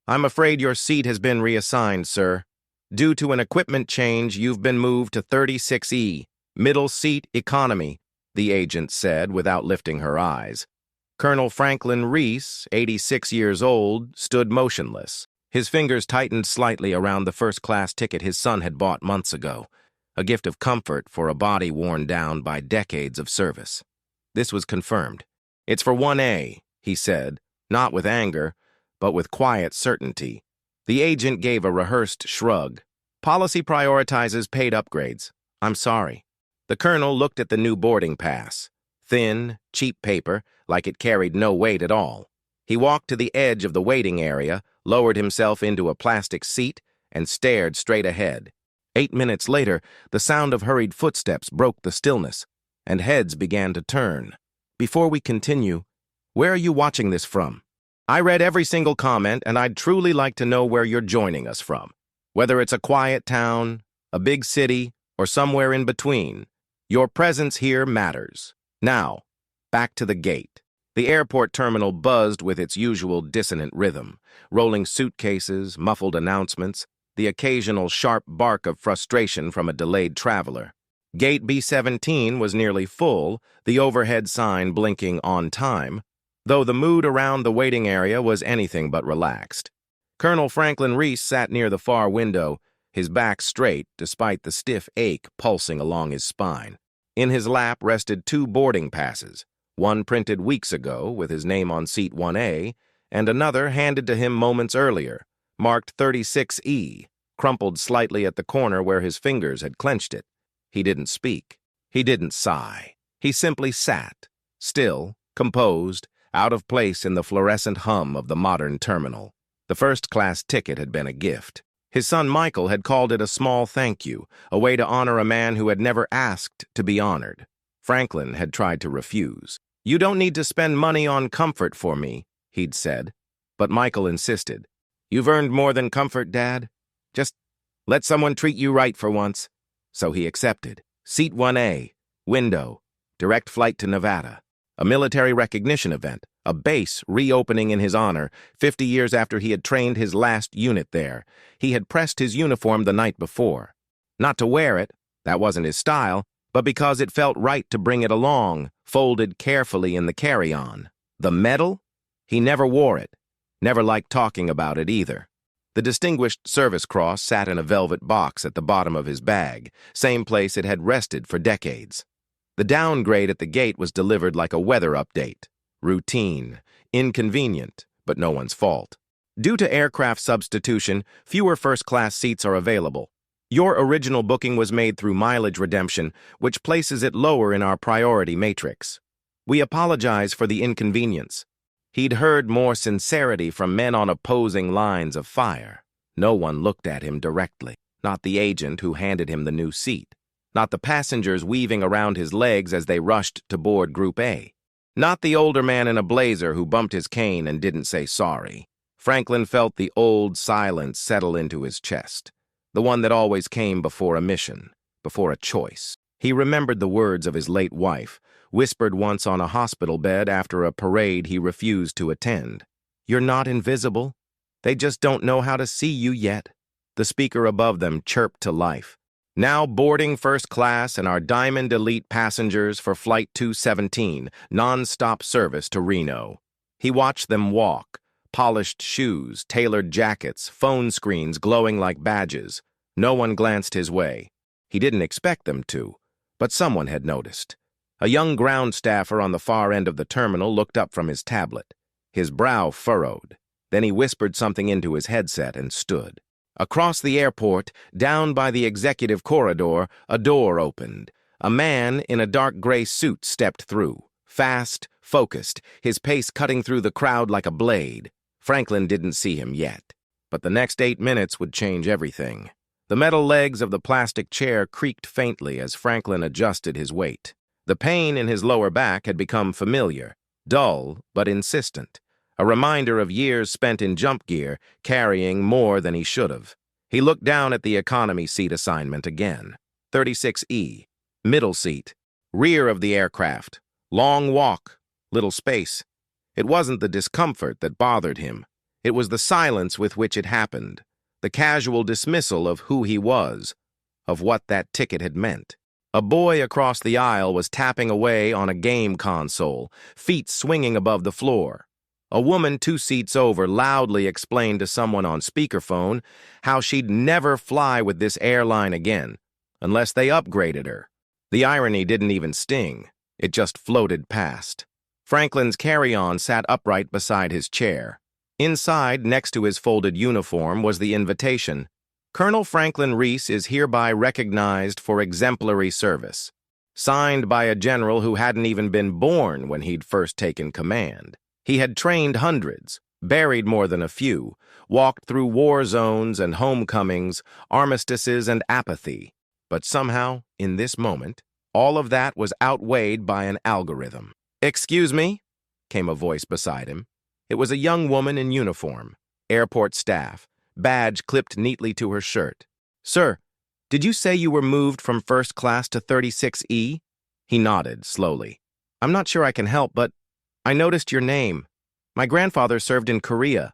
I'm afraid your seat has been reassigned, sir. Due to an equipment change, you've been moved to 36E, middle seat economy, the agent said without lifting her eyes. Colonel Franklin Reese, 86 years old, stood motionless. His fingers tightened slightly around the first-class ticket his son had bought months ago, a gift of comfort for a body worn down by decades of service. This was confirmed. "It's for 1A, he said, not with anger, but with quiet certainty. The agent gave a rehearsed shrug. "Policy prioritizes paid upgrades. I'm sorry." The colonel looked at the new boarding pass. Thin, cheap paper, like it carried no weight at all. He walked to the edge of the waiting area, lowered himself into a plastic seat, and stared straight ahead. 8 minutes later, the sound of hurried footsteps broke the stillness, and heads began to turn. "Before we continue, where are you watching this from?" "I read every single comment, and I'd truly like to know where you're joining us from. Whether it's a quiet town, a big city, or somewhere in between, your presence here matters. Now, back to the gate." The airport terminal buzzed with its usual dissonant rhythm, rolling suitcases, muffled announcements, the occasional sharp bark of frustration from a delayed traveler. Gate B17 was nearly full, the overhead sign blinking "on time," though the mood around the waiting area was anything but relaxed. Colonel Franklin Reese sat near the far window, his back straight despite the stiff ache pulsing along his spine. In his lap rested 2 boarding passes, one printed weeks ago with his name on seat 1A, and another handed to him moments earlier, marked 36E, crumpled slightly at the corner where his fingers had clenched it. He didn't speak. He didn't sigh. He simply sat, still, composed, out of place in the fluorescent hum of the modern terminal. The first-class ticket had been a gift. His son Michael had called it a small thank you, a way to honor a man who had never asked to be honored. Franklin had tried to refuse. "You don't need to spend money on comfort for me," he'd said. But Michael insisted. "You've earned more than comfort, Dad. Just let someone treat you right for once." So he accepted. Seat 1A, window, direct flight to Nevada. A military recognition event, a base reopening in his honor, 50 years after he had trained his last unit there. He had pressed his uniform the night before. Not to wear it, that wasn't his style, but because it felt right to bring it along, folded carefully in the carry-on. The medal? He never wore it, never liked talking about it either. The Distinguished Service Cross sat in a velvet box at the bottom of his bag, same place it had rested for decades. The downgrade at the gate was delivered like a weather update. Routine, inconvenient, but no one's fault. Due to aircraft substitution, fewer first-class seats are available. Your original booking was made through mileage redemption, which places it lower in our priority matrix. We apologize for the inconvenience. He'd heard more sincerity from men on opposing lines of fire. No one looked at him directly. Not the agent who handed him the new seat. Not the passengers weaving around his legs as they rushed to board Group A. Not the older man in a blazer who bumped his cane and didn't say sorry. Franklin felt the old silence settle into his chest, the one that always came before a mission, before a choice. He remembered the words of his late wife, whispered once on a hospital bed after a parade he refused to attend. "You're not invisible. They just don't know how to see you yet." The speaker above them chirped to life. "Now boarding first class and our Diamond Elite passengers for Flight 217, non-stop service to Reno." He watched them walk, polished shoes, tailored jackets, phone screens glowing like badges. No one glanced his way. He didn't expect them to, but someone had noticed. A young ground staffer on the far end of the terminal looked up from his tablet. His brow furrowed. Then he whispered something into his headset and stood. Across the airport, down by the executive corridor, a door opened. A man in a dark gray suit stepped through, fast, focused, his pace cutting through the crowd like a blade. Franklin didn't see him yet, but the next 8 minutes would change everything. The metal legs of the plastic chair creaked faintly as Franklin adjusted his weight. The pain in his lower back had become familiar, dull but insistent. A reminder of years spent in jump gear, carrying more than he should have. He looked down at the economy seat assignment again. 36E, middle seat, rear of the aircraft, long walk, little space. It wasn't the discomfort that bothered him. It was the silence with which it happened, the casual dismissal of who he was, of what that ticket had meant. A boy across the aisle was tapping away on a game console, feet swinging above the floor. A woman 2 seats over loudly explained to someone on speakerphone how she'd never fly with this airline again, unless they upgraded her. The irony didn't even sting. It just floated past. Franklin's carry-on sat upright beside his chair. Inside, next to his folded uniform, was the invitation. Colonel Franklin Reese is hereby recognized for exemplary service. Signed by a general who hadn't even been born when he'd first taken command. He had trained hundreds, buried more than a few, walked through war zones and homecomings, armistices and apathy. But somehow, in this moment, all of that was outweighed by an algorithm. "Excuse me?" came a voice beside him. It was a young woman in uniform, airport staff, badge clipped neatly to her shirt. "Sir, did you say you were moved from first class to 36E? He nodded slowly. "I'm not sure I can help, but I noticed your name. My grandfather served in Korea.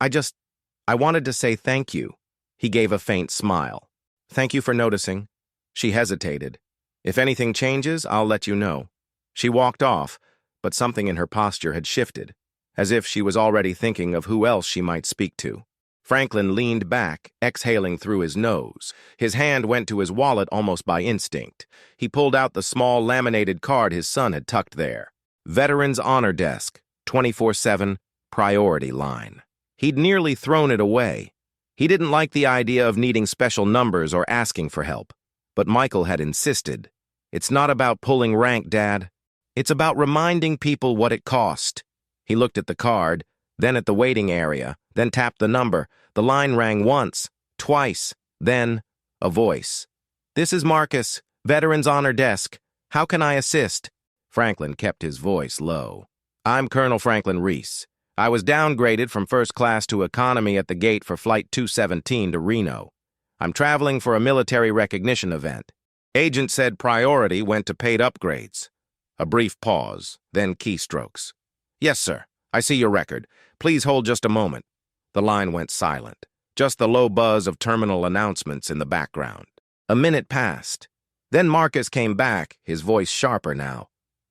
I wanted to say thank you." He gave a faint smile. "Thank you for noticing." She hesitated. "If anything changes, I'll let you know." She walked off, but something in her posture had shifted, as if she was already thinking of who else she might speak to. Franklin leaned back, exhaling through his nose. His hand went to his wallet almost by instinct. He pulled out the small laminated card his son had tucked there. Veterans Honor Desk, 24/7, priority line. He'd nearly thrown it away. He didn't like the idea of needing special numbers or asking for help. But Michael had insisted. "It's not about pulling rank, Dad. It's about reminding people what it cost." He looked at the card, then at the waiting area, then tapped the number. The line rang once, twice, then a voice. "This is Marcus, Veterans Honor Desk. How can I assist?" Franklin kept his voice low. "I'm Colonel Franklin Reese. I was downgraded from first class to economy at the gate for Flight 217 to Reno. I'm traveling for a military recognition event." Agent said priority went to paid upgrades. A brief pause, then keystrokes. "Yes, sir. I see your record. Please hold just a moment." The line went silent, just the low buzz of terminal announcements in the background. A minute passed. Then Marcus came back, his voice sharper now.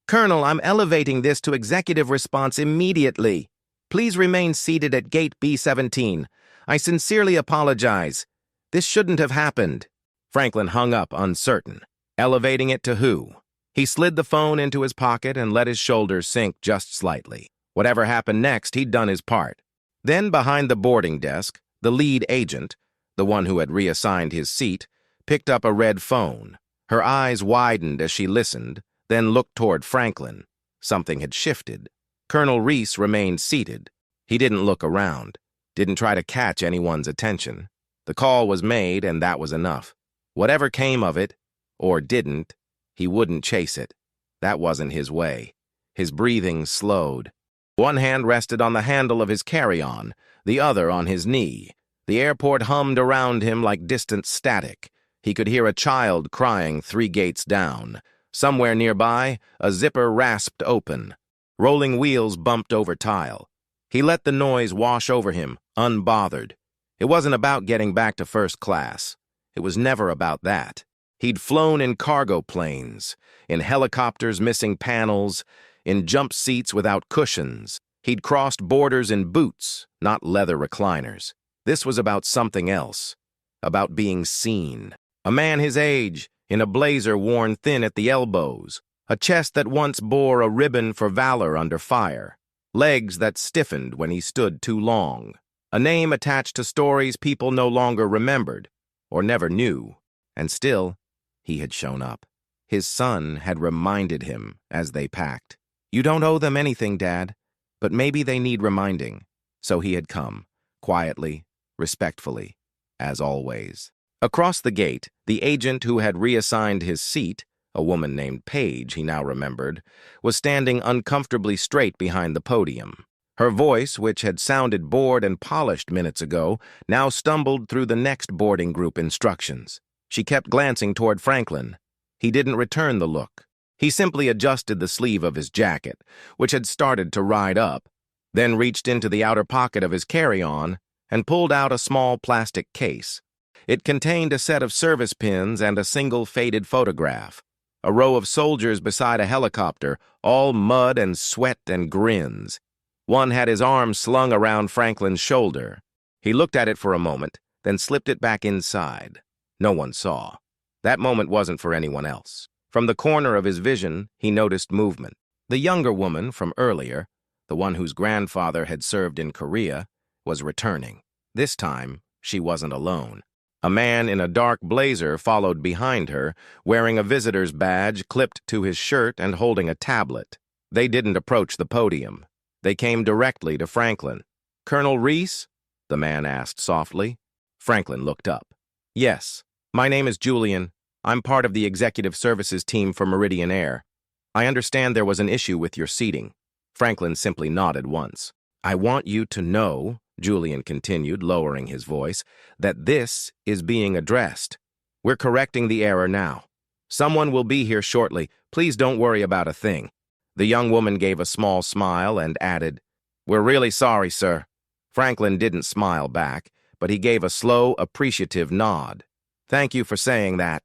"Colonel, I'm elevating this to executive response immediately. Please remain seated at Gate B17. I sincerely apologize. This shouldn't have happened." Franklin hung up, uncertain. Elevating it to who? He slid the phone into his pocket and let his shoulders sink just slightly. Whatever happened next, he'd done his part. Then, behind the boarding desk, the lead agent, the one who had reassigned his seat, picked up a red phone. Her eyes widened as she listened, then looked toward Franklin. Something had shifted. Colonel Reese remained seated. He didn't look around, didn't try to catch anyone's attention. The call was made, and that was enough. Whatever came of it, or didn't, he wouldn't chase it. That wasn't his way. His breathing slowed. One hand rested on the handle of his carry-on, the other on his knee. The airport hummed around him like distant static. He could hear a child crying 3 gates down. Somewhere nearby, a zipper rasped open. Rolling wheels bumped over tile. He let the noise wash over him, unbothered. It wasn't about getting back to first class. It was never about that. He'd flown in cargo planes, in helicopters missing panels, in jump seats without cushions. He'd crossed borders in boots, not leather recliners. This was about something else, about being seen. A man his age, in a blazer worn thin at the elbows, a chest that once bore a ribbon for valor under fire, legs that stiffened when he stood too long, a name attached to stories people no longer remembered or never knew, and still, he had shown up. His son had reminded him as they packed. "You don't owe them anything, Dad, but maybe they need reminding." So he had come, quietly, respectfully, as always. Across the gate, the agent who had reassigned his seat, a woman named Paige, he now remembered, was standing uncomfortably straight behind the podium. Her voice, which had sounded bored and polished minutes ago, now stumbled through the next boarding group instructions. She kept glancing toward Franklin. He didn't return the look. He simply adjusted the sleeve of his jacket, which had started to ride up. then reached into the outer pocket of his carry-on and pulled out a small plastic case. It contained a set of service pins and a single faded photograph. A row of soldiers beside a helicopter, all mud and sweat and grins. One had his arm slung around Franklin's shoulder. He looked at it for a moment, then slipped it back inside. No one saw. That moment wasn't for anyone else. From the corner of his vision, he noticed movement. The younger woman from earlier, the one whose grandfather had served in Korea, was returning. This time, she wasn't alone. A man in a dark blazer followed behind her, wearing a visitor's badge clipped to his shirt and holding a tablet. They didn't approach the podium. They came directly to Franklin. "Colonel Reese?" the man asked softly. Franklin looked up. "Yes, my name is Julian. I'm part of the executive services team for Meridian Air. I understand there was an issue with your seating." Franklin simply nodded once. "I want you to know," Julian continued, lowering his voice, "that this is being addressed. We're correcting the error now. Someone will be here shortly. Please don't worry about a thing." The young woman gave a small smile and added, "We're really sorry, sir." Franklin didn't smile back, but he gave a slow, appreciative nod. "Thank you for saying that."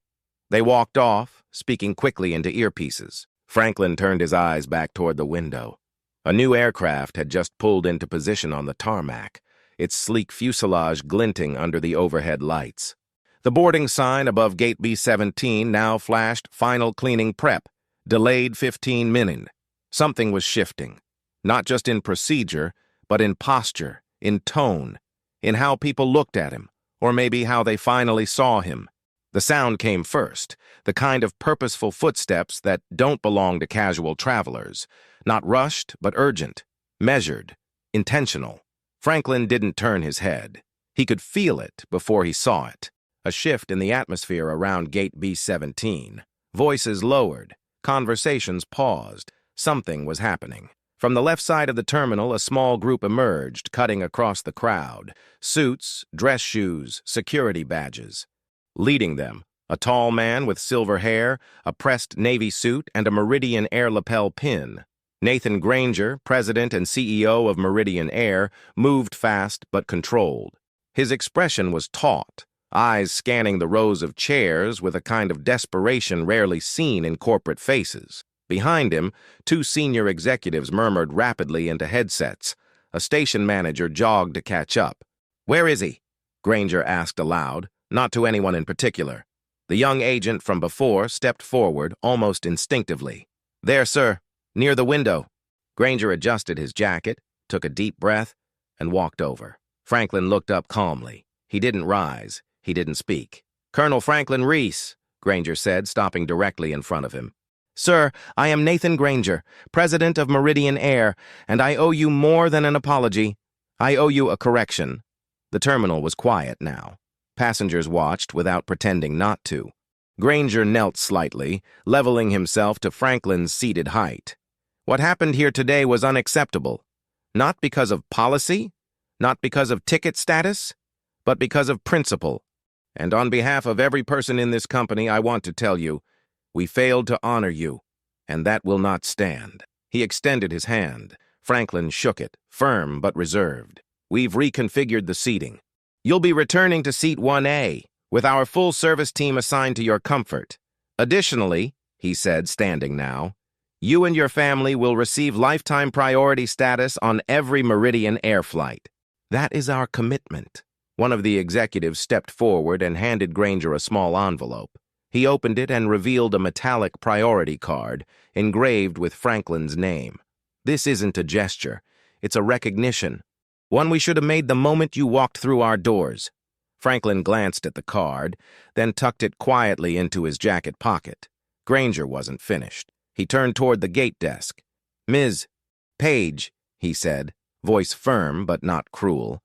They walked off, speaking quickly into earpieces. Franklin turned his eyes back toward the window. A new aircraft had just pulled into position on the tarmac, its sleek fuselage glinting under the overhead lights. The boarding sign above Gate B17 now flashed "Final Cleaning Prep, delayed 15 minutes." Something was shifting, not just in procedure, but in posture, in tone, in how people looked at him, or maybe how they finally saw him. The sound came first, the kind of purposeful footsteps that don't belong to casual travelers. Not rushed, but urgent, measured, intentional. Franklin didn't turn his head. He could feel it before he saw it. A shift in the atmosphere around Gate B17. Voices lowered. Conversations paused. Something was happening. From the left side of the terminal, a small group emerged, cutting across the crowd. Suits, dress shoes, security badges. Leading them, a tall man with silver hair, a pressed navy suit, and a Meridian Air lapel pin. Nathan Granger, president and CEO of Meridian Air, moved fast but controlled. His expression was taut, eyes scanning the rows of chairs with a kind of desperation rarely seen in corporate faces. Behind him, two senior executives murmured rapidly into headsets. A station manager jogged to catch up. "Where is he?" Granger asked aloud, not to anyone in particular. The young agent from before stepped forward almost instinctively. "There, sir. Near the window." Granger adjusted his jacket, took a deep breath, and walked over. Franklin looked up calmly. He didn't rise. He didn't speak. "Colonel Franklin Reese," Granger said, stopping directly in front of him. "Sir, I am Nathan Granger, president of Meridian Air, and I owe you more than an apology. I owe you a correction." The terminal was quiet now. Passengers watched without pretending not to. Granger knelt slightly, leveling himself to Franklin's seated height. "What happened here today was unacceptable. Not because of policy, not because of ticket status, but because of principle. And on behalf of every person in this company, I want to tell you, we failed to honor you, and that will not stand." He extended his hand. Franklin shook it, firm but reserved. "We've reconfigured the seating. You'll be returning to seat 1A, with our full service team assigned to your comfort. Additionally," he said, standing now, "you and your family will receive lifetime priority status on every Meridian Air flight. That is our commitment." One of the executives stepped forward and handed Granger a small envelope. He opened it and revealed a metallic priority card, engraved with Franklin's name. "This isn't a gesture. It's a recognition. One we should have made the moment you walked through our doors." Franklin glanced at the card, then tucked it quietly into his jacket pocket. Granger wasn't finished. He turned toward the gate desk. "Ms. Page," he said, voice firm but not cruel,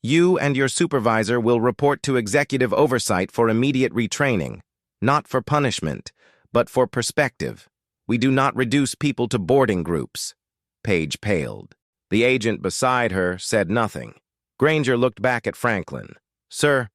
"you and your supervisor will report to executive oversight for immediate retraining. Not for punishment, but for perspective. We do not reduce people to boarding groups." Page paled. The agent beside her said nothing. Granger looked back at Franklin. "Sir,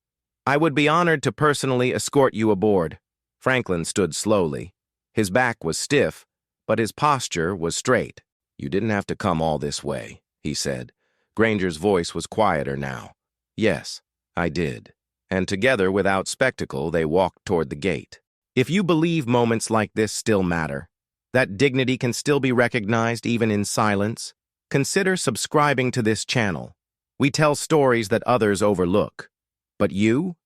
I would be honored to personally escort you aboard." Franklin stood slowly. His back was stiff, but his posture was straight. "You didn't have to come all this way," he said. Granger's voice was quieter now. Yes, I did. And together, without spectacle, they walked toward the gate. If you believe moments like this still matter, that dignity can still be recognized even in silence, consider subscribing to this channel. We tell stories that others overlook. But you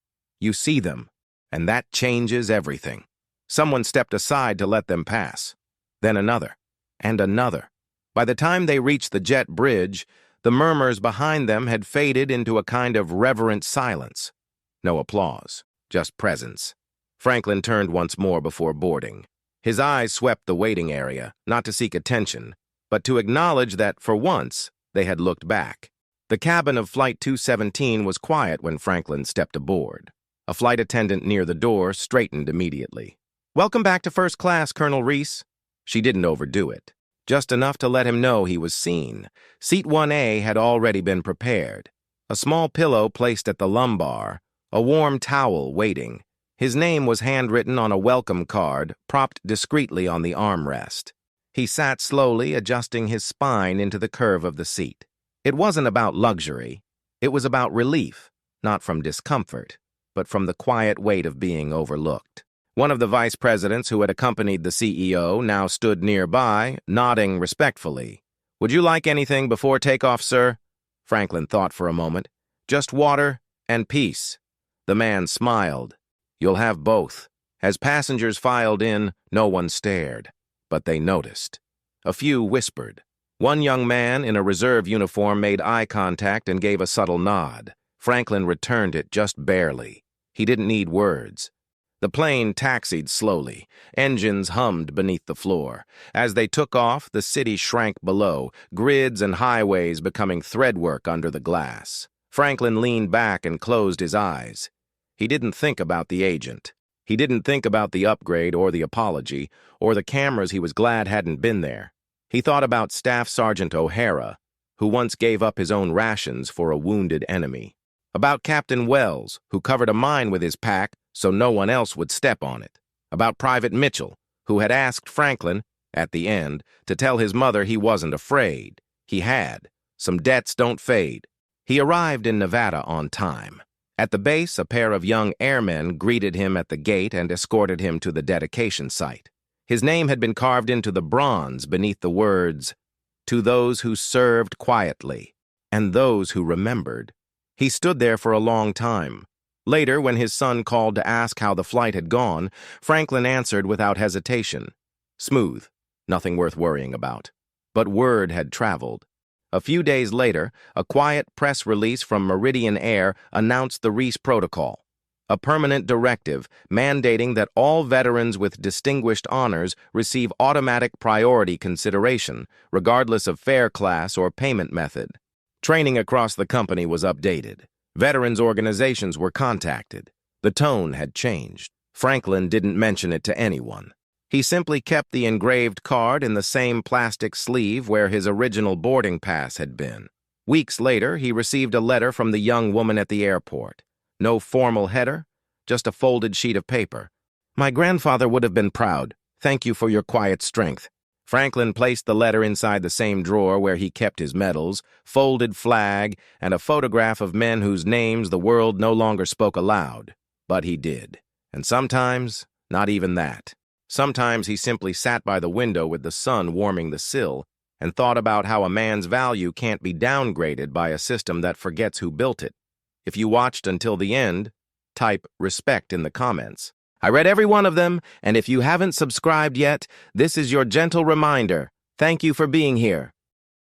see them, and that changes everything. Someone stepped aside to let them pass. Then another, and another. By the time they reached the jet bridge, the murmurs behind them had faded into a kind of reverent silence. No applause, just presence. Franklin turned once more before boarding. His eyes swept the waiting area, not to seek attention, but to acknowledge that, for once, they had looked back. The cabin of Flight 217 was quiet when Franklin stepped aboard. A flight attendant near the door straightened immediately. "Welcome back to first class, Colonel Reese." She didn't overdo it, just enough to let him know he was seen. Seat 1A had already been prepared. A small pillow placed at the lumbar, a warm towel waiting. His name was handwritten on a welcome card, propped discreetly on the armrest. He sat slowly, adjusting his spine into the curve of the seat. It wasn't about luxury. It was about relief, not from discomfort, but from the quiet weight of being overlooked. One of the vice presidents who had accompanied the CEO now stood nearby, nodding respectfully. "Would you like anything before takeoff, sir?" Franklin thought for a moment. "Just water and peace." The man smiled. "You'll have both." As passengers filed in, no one stared, but they noticed. A few whispered. One young man in a reserve uniform made eye contact and gave a subtle nod. Franklin returned it just barely. He didn't need words. The plane taxied slowly. Engines hummed beneath the floor. As they took off, the city shrank below, grids and highways becoming threadwork under the glass. Franklin leaned back and closed his eyes. He didn't think about the agent. He didn't think about the upgrade or the apology, or the cameras he was glad hadn't been there. He thought about Staff Sergeant O'Hara, who once gave up his own rations for a wounded enemy. About Captain Wells, who covered a mine with his pack so no one else would step on it. About Private Mitchell, who had asked Franklin, at the end, to tell his mother he wasn't afraid. He had. Some debts don't fade. He arrived in Nevada on time. At the base, a pair of young airmen greeted him at the gate and escorted him to the dedication site. His name had been carved into the bronze beneath the words, "To those who served quietly, and those who remembered." He stood there for a long time. Later, when his son called to ask how the flight had gone, Franklin answered without hesitation. Smooth, nothing worth worrying about. But word had traveled. A few days later, a quiet press release from Meridian Air announced the Reese Protocol, a permanent directive mandating that all veterans with distinguished honors receive automatic priority consideration, regardless of fare class or payment method. Training across the company was updated. Veterans organizations were contacted. The tone had changed. Franklin didn't mention it to anyone. He simply kept the engraved card in the same plastic sleeve where his original boarding pass had been. Weeks later, he received a letter from the young woman at the airport. No formal header, just a folded sheet of paper. "My grandfather would have been proud. Thank you for your quiet strength." Franklin placed the letter inside the same drawer where he kept his medals, folded flag, and a photograph of men whose names the world no longer spoke aloud. But he did. And sometimes, not even that. Sometimes he simply sat by the window with the sun warming the sill and thought about how a man's value can't be downgraded by a system that forgets who built it. If you watched until the end, type respect in the comments. I read every one of them, and if you haven't subscribed yet, this is your gentle reminder. Thank you for being here.